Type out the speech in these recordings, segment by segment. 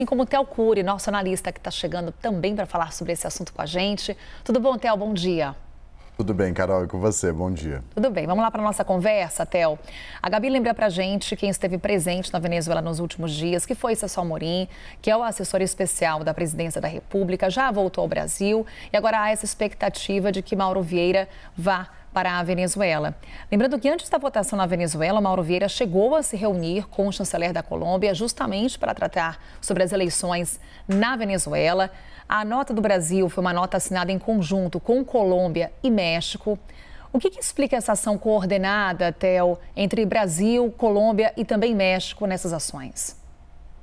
Assim como o Theo Cury, nosso analista que está chegando também para falar sobre esse assunto com a gente. Tudo bom, Theo? Bom dia. Tudo bem, Carol, e com você? Bom dia. Tudo bem, vamos lá para a nossa conversa, Theo. A Gabi lembra para a gente quem esteve presente na Venezuela nos últimos dias, que foi Celso Amorim, que é o assessor especial da Presidência da República, já voltou ao Brasil e agora há essa expectativa de que Mauro Vieira vá para a Venezuela. Lembrando que antes da votação na Venezuela, Mauro Vieira chegou a se reunir com o chanceler da Colômbia justamente para tratar sobre as eleições na Venezuela. A nota do Brasil foi uma nota assinada em conjunto com Colômbia e México. O que explica essa ação coordenada, Theo, entre Brasil, Colômbia e também México nessas ações?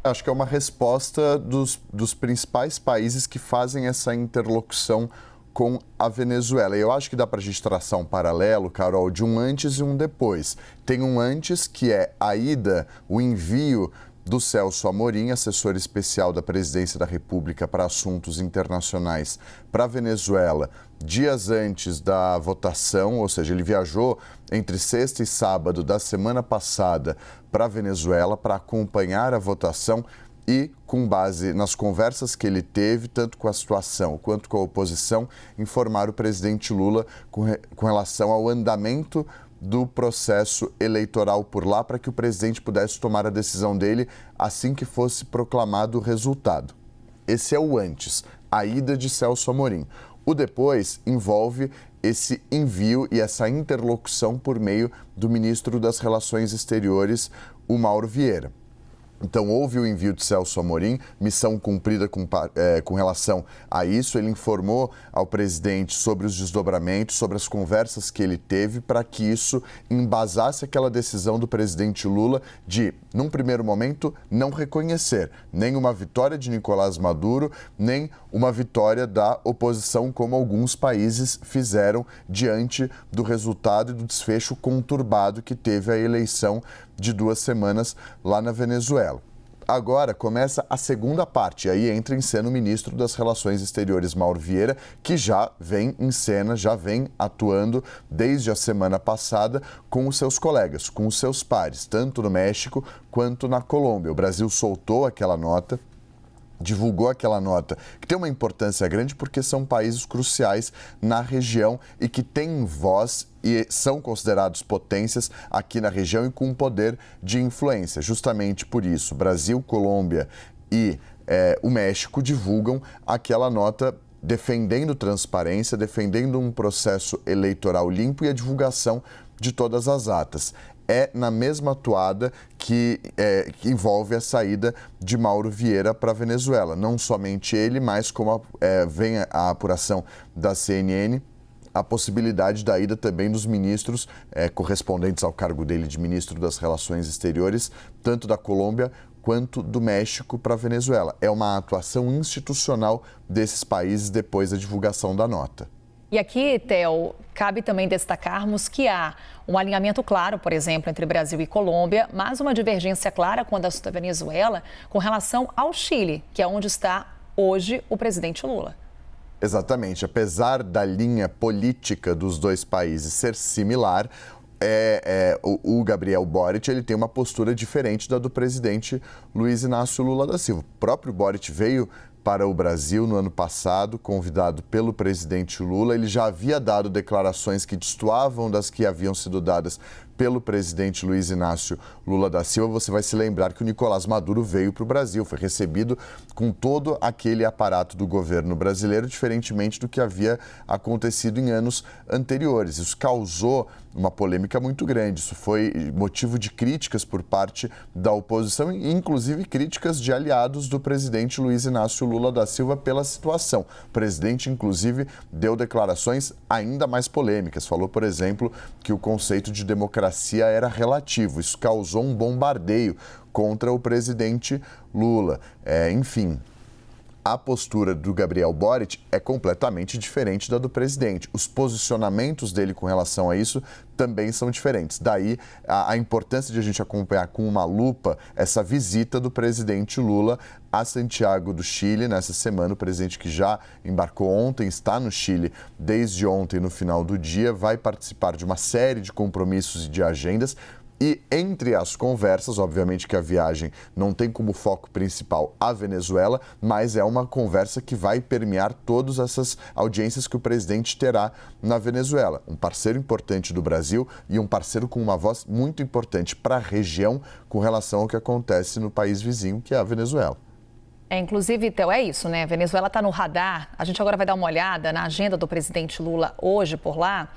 Acho que é uma resposta dos principais países que fazem essa interlocução com a Venezuela. E eu acho que dá para a gente traçar um paralelo, Carol, de um antes e um depois. Tem um antes, que é a ida, o envio do Celso Amorim, assessor especial da Presidência da República para Assuntos Internacionais, para a Venezuela, dias antes da votação, ou seja, ele viajou entre sexta e sábado da semana passada para a Venezuela para acompanhar a votação e, com base nas conversas que ele teve, tanto com a situação quanto com a oposição, informar o presidente Lula com relação ao andamento do processo eleitoral por lá, para que o presidente pudesse tomar a decisão dele assim que fosse proclamado o resultado. Esse é o antes, a ida de Celso Amorim. O depois envolve esse envio e essa interlocução por meio do ministro das Relações Exteriores, o Mauro Vieira. Então, houve o envio de Celso Amorim, missão cumprida com relação a isso. Ele informou ao presidente sobre os desdobramentos, sobre as conversas que ele teve, para que isso embasasse aquela decisão do presidente Lula de, num primeiro momento, não reconhecer nem uma vitória de Nicolás Maduro, nem uma vitória da oposição, como alguns países fizeram diante do resultado e do desfecho conturbado que teve a eleição de 2 semanas lá na Venezuela. Agora começa a segunda parte, aí entra em cena o ministro das Relações Exteriores, Mauro Vieira, que já vem em cena, já vem atuando desde a semana passada com os seus colegas, com os seus pares, tanto no México quanto na Colômbia. O Brasil soltou aquela nota, divulgou aquela nota, que tem uma importância grande porque são países cruciais na região e que têm voz e são considerados potências aqui na região e com poder de influência. Justamente por isso, Brasil, Colômbia e o México divulgam aquela nota defendendo transparência, defendendo um processo eleitoral limpo e a divulgação de todas as atas. É na mesma toada que envolve a saída de Mauro Vieira para a Venezuela. Não somente ele, mas como vem a apuração da CNN, a possibilidade da ida também dos ministros correspondentes ao cargo dele de ministro das Relações Exteriores, tanto da Colômbia quanto do México para a Venezuela. É uma atuação institucional desses países depois da divulgação da nota. E aqui, Theo, cabe também destacarmos que há um alinhamento claro, por exemplo, entre Brasil e Colômbia, mas uma divergência clara quando o assunto é Venezuela com relação ao Chile, que é onde está hoje o presidente Lula. Exatamente. Apesar da linha política dos dois países ser similar, o Gabriel Boric ele tem uma postura diferente da do presidente Luiz Inácio Lula da Silva. O próprio Boric veio para o Brasil no ano passado, convidado pelo presidente Lula. Ele já havia dado declarações que destoavam das que haviam sido dadas pelo presidente Luiz Inácio Lula da Silva. Você vai se lembrar que o Nicolás Maduro veio para o Brasil, foi recebido com todo aquele aparato do governo brasileiro, diferentemente do que havia acontecido em anos anteriores. Isso causou uma polêmica muito grande. Isso foi motivo de críticas por parte da oposição, inclusive críticas de aliados do presidente Luiz Inácio Lula da Silva pela situação. O presidente, inclusive, deu declarações ainda mais polêmicas. Falou, por exemplo, que o conceito de democracia era relativo. Isso causou um bombardeio contra o presidente Lula. Enfim, a postura do Gabriel Boric é completamente diferente da do presidente. Os posicionamentos dele com relação a isso também são diferentes. Daí a importância de a gente acompanhar com uma lupa essa visita do presidente Lula a Santiago do Chile nessa semana. O presidente, que já embarcou ontem, está no Chile desde ontem no final do dia, vai participar de uma série de compromissos e de agendas. E entre as conversas, obviamente que a viagem não tem como foco principal a Venezuela, mas é uma conversa que vai permear todas essas audiências que o presidente terá na Venezuela. Um parceiro importante do Brasil e um parceiro com uma voz muito importante para a região com relação ao que acontece no país vizinho, que é a Venezuela. Inclusive, Theo, é isso, né? A Venezuela está no radar. A gente agora vai dar uma olhada na agenda do presidente Lula hoje por lá.